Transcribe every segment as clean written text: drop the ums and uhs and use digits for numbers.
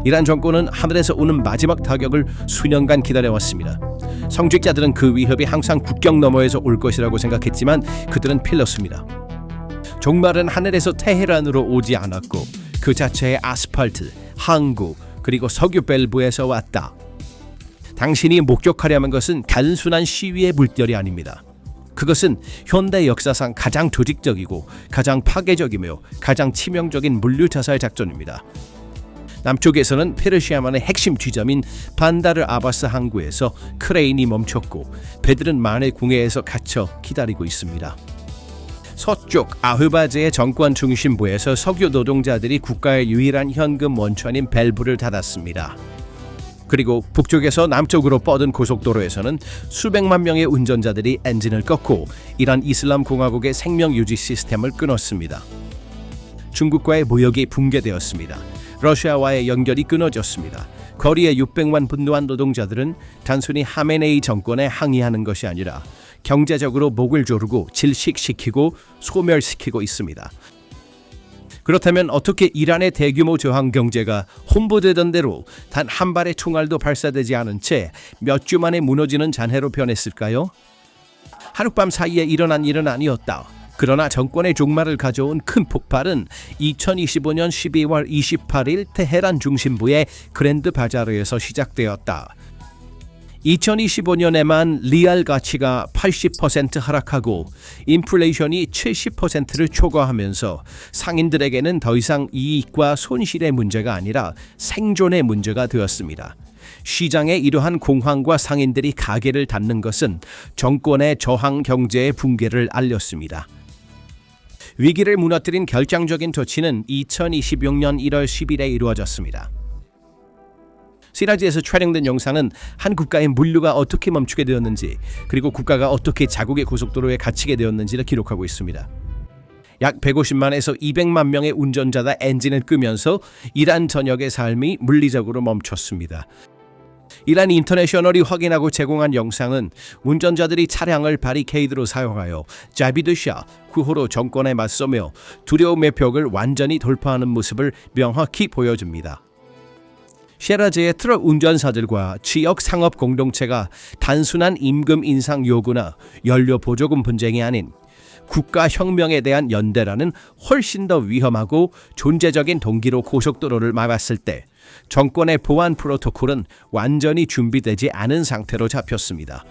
이란 정권은 하늘에서 오는 마지막 타격을 수년간 기다려왔습니다. 성직자들은 그 위협이 항상 국경 너머에서 올 것이라고 생각했지만 그들은 필렀습니다. 종말은 하늘에서 테헤란으로 오지 않았고 그 자체의 아스팔트, 항구, 그리고 석유 밸브에서 왔다. 당신이 목격하려는 것은 단순한 시위의 물결이 아닙니다. 그것은 현대 역사상 가장 조직적이고 가장 파괴적이며 가장 치명적인 물류 자살 작전입니다. 남쪽에서는 페르시아만의 핵심 지점인 반다르 아바스 항구에서 크레인이 멈췄고 배들은 만해 궁예에서 갇혀 기다리고 있습니다. 서쪽 아흐바즈의 정권 중심부에서 석유 노동자들이 국가의 유일한 현금 원천인 밸브를 닫았습니다. 그리고 북쪽에서 남쪽으로 뻗은 고속도로에서는 수백만 명의 운전자들이 엔진을 껐고 이란 이슬람 공화국의 생명 유지 시스템을 끊었습니다. 중국과의 무역이 붕괴되었습니다. 러시아와의 연결이 끊어졌습니다. 거리에 600만 분노한 노동자들은 단순히 하메네이 정권에 항의하는 것이 아니라 경제적으로 목을 조르고 질식시키고 소멸시키고 있습니다. 그렇다면 어떻게 이란의 대규모 저항 경제가 홍보되던 대로 단 한 발의 총알도 발사되지 않은 채 몇 주 만에 무너지는 잔해로 변했을까요? 하룻밤 사이에 일어난 일은 아니었다. 그러나 정권의 종말을 가져온 큰 폭발은 2025년 12월 28일 테헤란 중심부의 그랜드 바자르에서 시작되었다. 2025년에만 리알 가치가 80% 하락하고 인플레이션이 70%를 초과하면서 상인들에게는 더 이상 이익과 손실의 문제가 아니라 생존의 문제가 되었습니다. 시장에 이러한 공황과 상인들이 가게를 닫는 것은 정권의 저항 경제의 붕괴를 알렸습니다. 위기를 무너뜨린 결정적인 조치는 2026년 1월 10일에 이루어졌습니다. 시라지에서 촬영된 영상은 한 국가의 물류가 어떻게 멈추게 되었는지 그리고 국가가 어떻게 자국의 고속도로에 갇히게 되었는지를 기록하고 있습니다. 약 150만에서 200만 명의 운전자가 엔진을 끄면서 이란 전역의 삶이 물리적으로 멈췄습니다. 이란 인터내셔널이 확인하고 제공한 영상은 운전자들이 차량을 바리케이드로 사용하여 자비드샤 구호로 정권에 맞서며 두려움의 벽을 완전히 돌파하는 모습을 명확히 보여줍니다. 시라즈의 트럭 운전사들과 지역 상업 공동체가 단순한 임금 인상 요구나 연료 보조금 분쟁이 아닌 국가 혁명에 대한 연대라는 훨씬 더 위험하고 존재적인 동기로 고속도로를 막았을 때 정권의 보안 프로토콜은 완전히 준비되지 않은 상태로 잡혔습니다.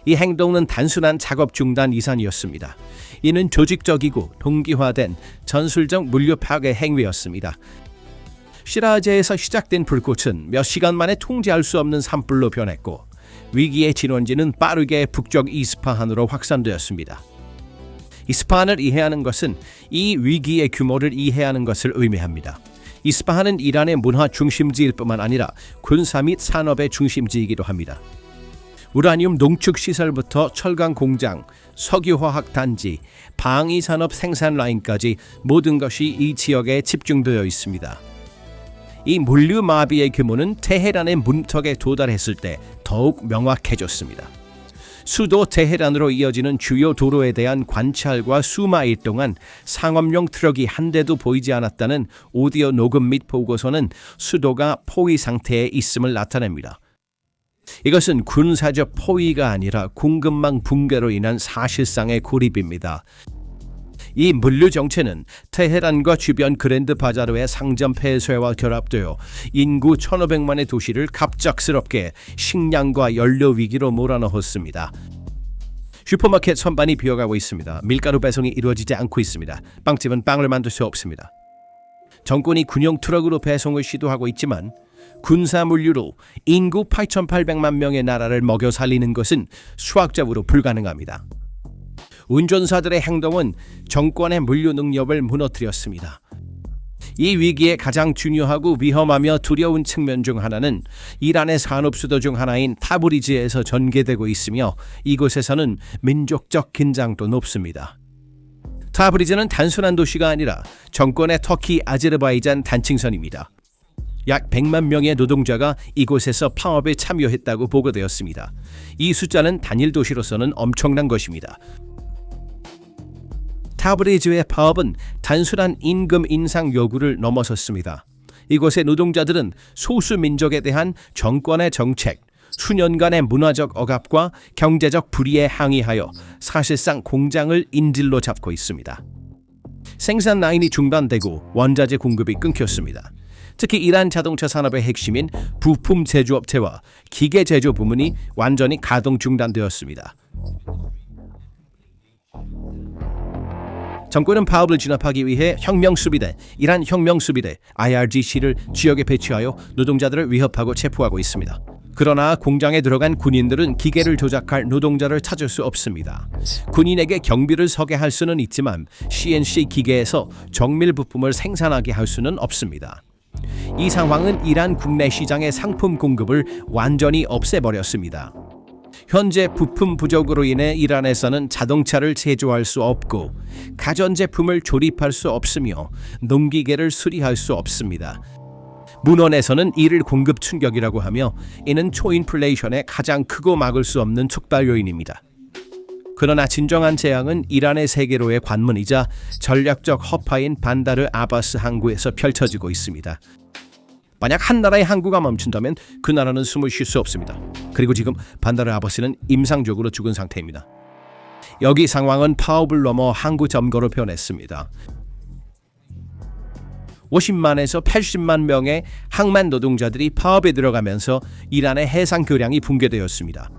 이 행동은 단순한 작업 중단 이상이었습니다. 이는 조직적이고 동기화된 전술적 물류 파괴 행위였습니다. 시라즈에서 시작된 불꽃은 몇 시간 만에 통제할 수 없는 산불로 변했고 위기의 진원지는 빠르게 북쪽 이스파한으로 확산되었습니다. 이스파한을 이해하는 것은 이 위기의 규모를 이해하는 것을 의미합니다. 이스파한은 이란의 문화 중심지일 뿐만 아니라 군사 및 산업의 중심지이기도 합니다. 우라늄 농축 시설부터 철강 공장, 석유화학 단지, 방위산업 생산 라인까지 모든 것이 이 지역에 집중되어 있습니다. 이 물류 마비의 규모는 테헤란의 문턱에 도달했을 때 더욱 명확해졌습니다. 수도 테헤란으로 이어지는 주요 도로에 대한 관찰과 수마일 동안 상업용 트럭이 한 대도 보이지 않았다는 오디오 녹음 및 보고서는 수도가 포위 상태에 있음을 나타냅니다. 이것은 군사적 포위가 아니라 공급망 붕괴로 인한 사실상의 고립입니다. 이 물류 정체는 테헤란과 주변 그랜드 바자르의 상점 폐쇄와 결합되어 인구 1,500만의 도시를 갑작스럽게 식량과 연료 위기로 몰아넣었습니다. 슈퍼마켓 선반이 비어가고 있습니다. 밀가루 배송이 이루어지지 않고 있습니다. 빵집은 빵을 만들 수 없습니다. 정권이 군용 트럭으로 배송을 시도하고 있지만 군사 물류로 인구 8,800만 명의 나라를 먹여 살리는 것은 수학적으로 불가능합니다. 운전사들의 행동은 정권의 물류 능력을 무너뜨렸습니다. 이 위기의 가장 중요하고 위험하며 두려운 측면 중 하나는 이란의 산업 수도 중 하나인 타브리즈에서 전개되고 있으며 이곳에서는 민족적 긴장도 높습니다. 타브리즈는 단순한 도시가 아니라 정권의 터키 아제르바이잔 단층선입니다. 약 100만 명의 노동자가 이곳에서 파업에 참여했다고 보고되었습니다. 이 숫자는 단일 도시로서는 엄청난 것입니다. 타브리즈의 파업은 단순한 임금 인상 요구를 넘어섰습니다. 이곳의 노동자들은 소수 민족에 대한 정권의 정책, 수년간의 문화적 억압과 경제적 불의에 항의하여 사실상 공장을 인질로 잡고 있습니다. 생산 라인이 중단되고 원자재 공급이 끊겼습니다. 특히 이란 자동차 산업의 핵심인 부품 제조업체와 기계 제조 부문이 완전히 가동 중단되었습니다. 정권은 파업을 진압하기 위해 혁명수비대, 이란 혁명수비대 IRGC를 지역에 배치하여 노동자들을 위협하고 체포하고 있습니다. 그러나 공장에 들어간 군인들은 기계를 조작할 노동자를 찾을 수 없습니다. 군인에게 경비를 서게 할 수는 있지만 CNC 기계에서 정밀 부품을 생산하게 할 수는 없습니다. 이 상황은 이란 국내 시장의 상품 공급을 완전히 없애버렸습니다. 현재 부품 부족으로 인해 이란에서는 자동차를 제조할 수 없고 가전제품을 조립할 수 없으며 농기계를 수리할 수 없습니다. 문헌에서는 이를 공급 충격이라고 하며 이는 초인플레이션의 가장 크고 막을 수 없는 촉발 요인입니다. 그러나 진정한 재앙은 이란의 세계로의 관문이자 전략적 허파인 반다르 아바스 항구에서 펼쳐지고 있습니다. 만약 한 나라의 항구가 멈춘다면 그 나라는 숨을 쉴 수 없습니다. 그리고 지금 반다르 아바스는 임상적으로 죽은 상태입니다. 여기 상황은 파업을 넘어 항구 점거로 변했습니다. 50만에서 80만 명의 항만 노동자들이 파업에 들어가면서 이란의 해상 교량이 붕괴되었습니다.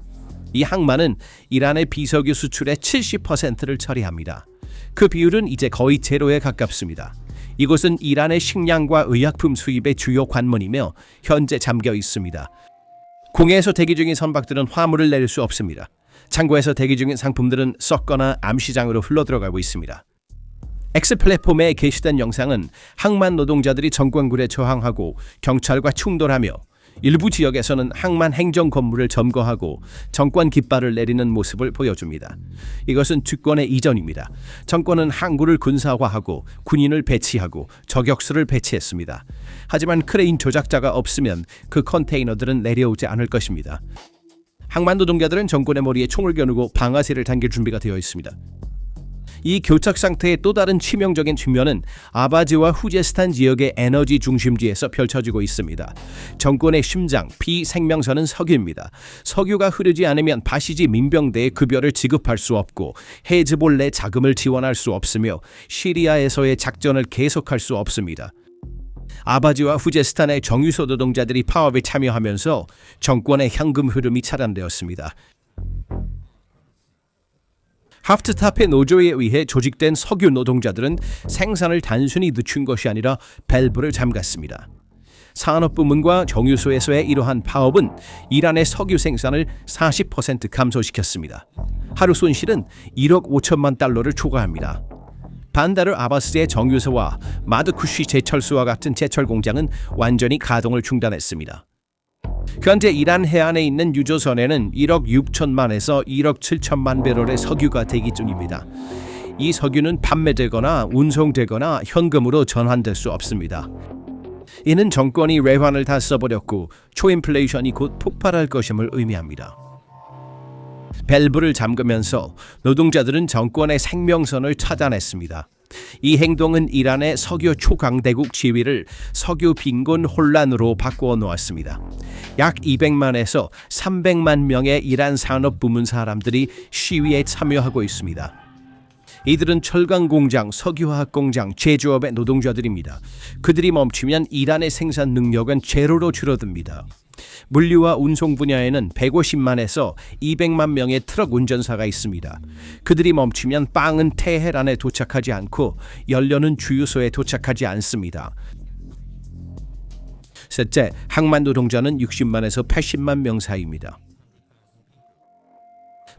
이 항만은 이란의 비석유 수출의 70%를 처리합니다. 그 비율은 이제 거의 제로에 가깝습니다. 이곳은 이란의 식량과 의약품 수입의 주요 관문이며 현재 잠겨 있습니다. 공해에서 대기 중인 선박들은 화물을 내릴 수 없습니다. 창고에서 대기 중인 상품들은 썩거나 암시장으로 흘러들어가고 있습니다. X 플랫폼에 게시된 영상은 항만 노동자들이 정권군에 저항하고 경찰과 충돌하며 일부 지역에서는 항만 행정 건물을 점거하고 정권 깃발을 내리는 모습을 보여줍니다. 이것은 주권의 이전입니다. 정권은 항구를 군사화하고 군인을 배치하고 저격수를 배치했습니다. 하지만 크레인 조작자가 없으면 그 컨테이너들은 내려오지 않을 것입니다. 항만 노동자들은 정권의 머리에 총을 겨누고 방아쇠를 당길 준비가 되어 있습니다. 이 교착 상태의 또 다른 치명적인 측면은 아바즈와 후제스탄 지역의 에너지 중심지에서 펼쳐지고 있습니다. 정권의 심장, 비생명선은 석유입니다. 석유가 흐르지 않으면 바시지 민병대에 급여를 지급할 수 없고 헤즈볼레 자금을 지원할 수 없으며 시리아에서의 작전을 계속할 수 없습니다. 아바즈와 후제스탄의 정유소 노동자들이 파업에 참여하면서 정권의 현금 흐름이 차단되었습니다. 하프트탑의 노조에 의해 조직된 석유 노동자들은 생산을 단순히 늦춘 것이 아니라 밸브를 잠갔습니다. 산업부문과 정유소에서의 이러한 파업은 이란의 석유 생산을 40% 감소시켰습니다. 하루 손실은 1억 5천만 달러를 초과합니다. 반다르 아바스의 정유소와 마드쿠시 제철소와 같은 제철 공장은 완전히 가동을 중단했습니다. 현재 이란 해안에 있는 유조선에는 1억 6천만에서 1억 7천만 배럴의 석유가 대기 중입니다. 이 석유는 판매되거나 운송되거나 현금으로 전환될 수 없습니다. 이는 정권이 외환을 다 써버렸고 초인플레이션이 곧 폭발할 것임을 의미합니다. 밸브를 잠그면서 노동자들은 정권의 생명선을 차단했습니다. 이 행동은 이란의 석유 초강대국 지위를 석유 빈곤 혼란으로 바꾸어 놓았습니다. 약 200만에서 300만 명의 이란 산업 부문 사람들이 시위에 참여하고 있습니다. 이들은 철강 공장, 석유화학 공장, 제조업의 노동자들입니다. 그들이 멈추면 이란의 생산 능력은 제로로 줄어듭니다. 물류와 운송 분야에는 150만에서 200만 명의 트럭 운전사가 있습니다. 그들이 멈추면 빵은 테헤란에 도착하지 않고 연료는 주유소에 도착하지 않습니다. 셋째, 항만 노동자는 60만에서 80만 명 사이입니다.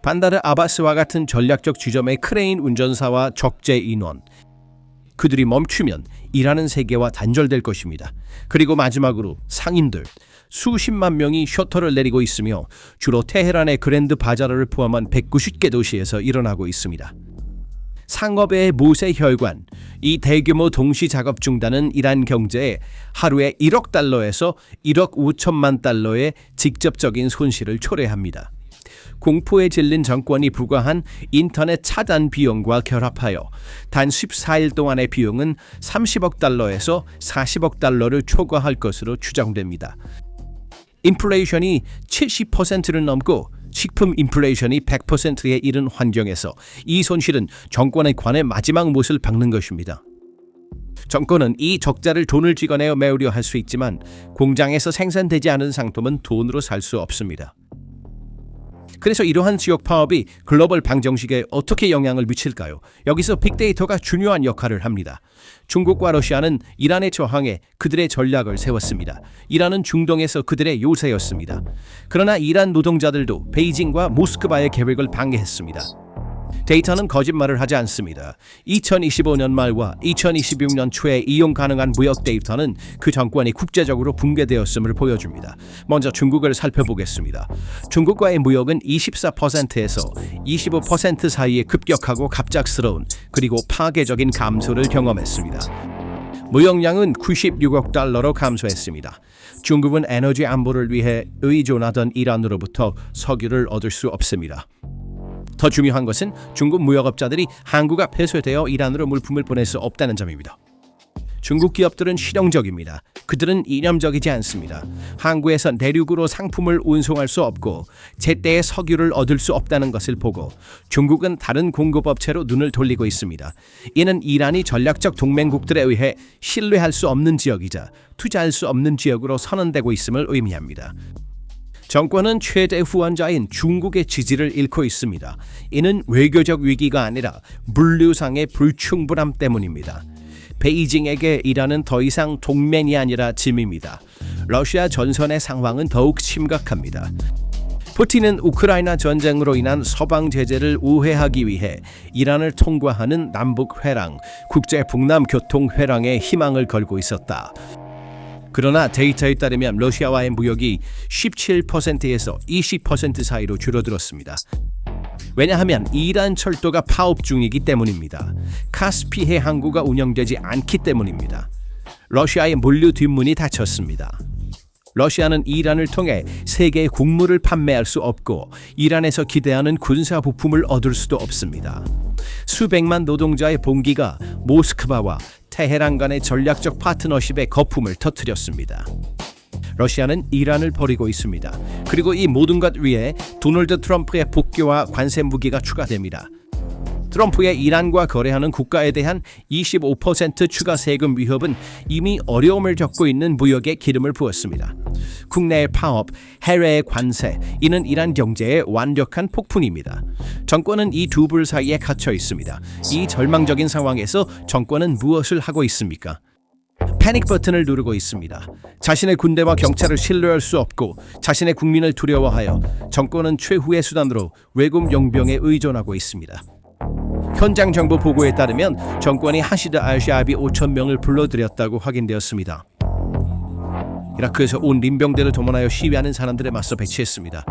반다르 아바스와 같은 전략적 지점의 크레인 운전사와 적재 인원, 그들이 멈추면 일하는 세계와 단절될 것입니다. 그리고 마지막으로 상인들, 수십만 명이 셔터를 내리고 있으며 주로 테헤란의 그랜드 바자르를 포함한 190개 도시에서 일어나고 있습니다. 상업의 모세 혈관, 이 대규모 동시 작업 중단은 이란 경제에 하루에 1억 달러에서 1억 5천만 달러의 직접적인 손실을 초래합니다. 공포에 질린 정권이 부과한 인터넷 차단 비용과 결합하여 단 14일 동안의 비용은 30억 달러에서 40억 달러를 초과할 것으로 추정됩니다. 인플레이션이 70%를 넘고 식품 인플레이션이 100%에 이른 환경에서 이 손실은 정권의 관의 마지막 못을 박는 것입니다. 정권은 이 적자를 돈을 찍어내어 메우려 할 수 있지만 공장에서 생산되지 않은 상품은 돈으로 살 수 없습니다. 그래서 이러한 지역 파업이 글로벌 방정식에 어떻게 영향을 미칠까요? 여기서 빅데이터가 중요한 역할을 합니다. 중국과 러시아는 이란의 저항에 그들의 전략을 세웠습니다. 이란은 중동에서 그들의 요새였습니다. 그러나 이란 노동자들도 베이징과 모스크바의 계획을 방해했습니다. 데이터는 거짓말을 하지 않습니다. 2025년 말과 2026년 초에 이용 가능한 무역 데이터는 그 정권이 국제적으로 붕괴되었음을 보여줍니다. 먼저 중국을 살펴보겠습니다. 중국과의 무역은 24%에서 25% 사이에 급격하고 갑작스러운 그리고 파괴적인 감소를 경험했습니다. 무역량은 96억 달러로 감소했습니다. 중국은 에너지 안보를 위해 의존하던 이란으로부터 석유를 얻을 수 없습니다. 더 중요한 것은 중국 무역업자들이 항구가 폐쇄되어 이란으로 물품을 보낼 수 없다는 점입니다. 중국 기업들은 실용적입니다. 그들은 이념적이지 않습니다. 항구에서 내륙으로 상품을 운송할 수 없고 제때에 석유를 얻을 수 없다는 것을 보고 중국은 다른 공급업체로 눈을 돌리고 있습니다. 이는 이란이 전략적 동맹국들에 의해 신뢰할 수 없는 지역이자 투자할 수 없는 지역으로 선언되고 있음을 의미합니다. 정권은 최대 후원자인 중국의 지지를 잃고 있습니다. 이는 외교적 위기가 아니라 물류상의 불충분함 때문입니다. 베이징에게 이란은 더 이상 동맹이 아니라 짐입니다. 러시아 전선의 상황은 더욱 심각합니다. 푸틴은 우크라이나 전쟁으로 인한 서방 제재를 우회하기 위해 이란을 통과하는 남북회랑, 국제북남교통회랑에 희망을 걸고 있었다. 그러나 데이터에 따르면 러시아와의 무역이 17%에서 20% 사이로 줄어들었습니다. 왜냐하면 이란 철도가 파업 중이기 때문입니다. 카스피해 항구가 운영되지 않기 때문입니다. 러시아의 물류 뒷문이 닫혔습니다. 러시아는 이란을 통해 세계에 곡물을 판매할 수 없고 이란에서 기대하는 군사 부품을 얻을 수도 없습니다. 수백만 노동자의 봉기가 모스크바와 테헤란 간의 전략적 파트너십에 거품을 터뜨렸습니다. 러시아는 이란을 버리고 있습니다. 그리고 이 모든 것 위에 도널드 트럼프의 복귀와 관세 무기가 추가됩니다. 트럼프의 이란과 거래하는 국가에 대한 25% 추가 세금 위협은 이미 어려움을 겪고 있는 무역에 기름을 부었습니다. 국내의 파업, 해외의 관세, 이는 이란 경제의 완벽한 폭풍입니다. 정권은 이 두 불 사이에 갇혀 있습니다. 이 절망적인 상황에서 정권은 무엇을 하고 있습니까? 패닉 버튼을 누르고 있습니다. 자신의 군대와 경찰을 신뢰할 수 없고 자신의 국민을 두려워하여 정권은 최후의 수단으로 외국 용병에 의존하고 있습니다. 현장 정보 보고에 따르면 정권이 하시드 알샤비 5,000명을 불러들였다고 확인되었습니다. 이라크에서 온 민병대를 동원하여 시위하는 사람들에 맞서 배치했습니다.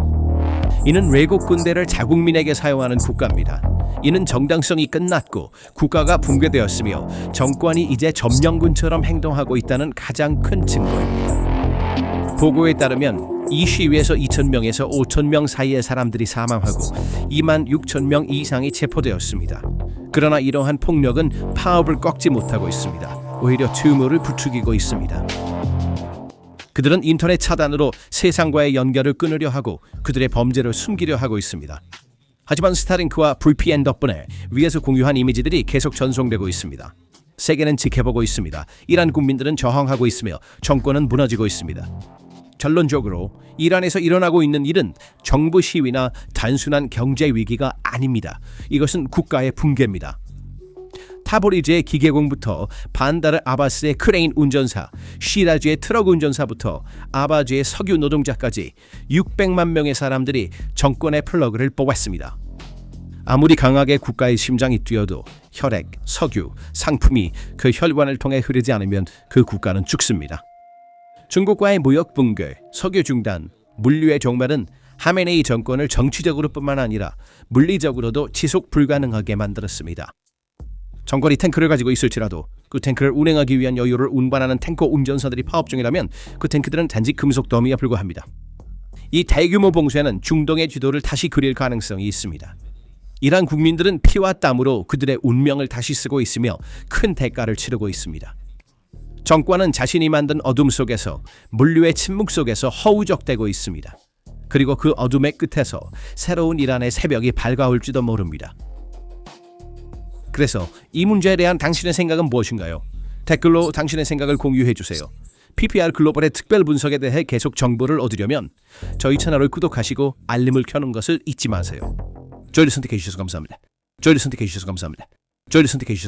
이는 외국 군대를 자국민에게 사용하는 국가입니다. 이는 정당성이 끝났고 국가가 붕괴되었으며 정권이 이제 점령군처럼 행동하고 있다는 가장 큰 증거입니다. 보고에 따르면 이 시위에서 2,000명에서 5,000명 사이의 사람들이 사망하고 26,000명 이상이 체포되었습니다. 그러나 이러한 폭력은 파업을 꺾지 못하고 있습니다. 오히려 튜머를 부추기고 있습니다. 그들은 인터넷 차단으로 세상과의 연결을 끊으려 하고 그들의 범죄를 숨기려 하고 있습니다. 하지만 스타링크와 VPN 덕분에 위에서 공유한 이미지들이 계속 전송되고 있습니다. 세계는 지켜보고 있습니다. 이란 국민들은 저항하고 있으며 정권은 무너지고 있습니다. 결론적으로 이란에서 일어나고 있는 일은 정부 시위나 단순한 경제 위기가 아닙니다. 이것은 국가의 붕괴입니다. 타보리즈의 기계공부터 반다르 아바스의 크레인 운전사, 시라즈의 트럭 운전사부터 아바즈의 석유 노동자까지 600만 명의 사람들이 정권의 플러그를 뽑았습니다. 아무리 강하게 국가의 심장이 뛰어도 혈액, 석유, 상품이 그 혈관을 통해 흐르지 않으면 그 국가는 죽습니다. 중국과의 무역 붕괴, 석유 중단, 물류의 종말은 하메네이 정권을 정치적으로뿐만 아니라 물리적으로도 지속 불가능하게 만들었습니다. 정권이 탱크를 가지고 있을지라도 그 탱크를 운행하기 위한 여유를 운반하는 탱커 운전사들이 파업 중이라면 그 탱크들은 단지 금속 더미에 불과합니다. 이 대규모 봉쇄는 중동의 지도를 다시 그릴 가능성이 있습니다. 이란 국민들은 피와 땀으로 그들의 운명을 다시 쓰고 있으며 큰 대가를 치르고 있습니다. 정권은 자신이 만든 어둠 속에서, 물류의 침묵 속에서 허우적대고 있습니다. 그리고 그 어둠의 끝에서 새로운 이란의 새벽이 밝아올지도 모릅니다. 그래서 이 문제에 대한 당신의 생각은 무엇인가요? 댓글로 당신의 생각을 공유해 주세요. PPR 글로벌의 특별 분석에 대해 계속 정보를 얻으려면 저희 채널을 구독하시고 알림을 켜는 것을 잊지 마세요. 저희를 선택해 주셔서 감사합니다. 저희를 선택해 주셔서 감사합니다. 저희를 선택해 주셔서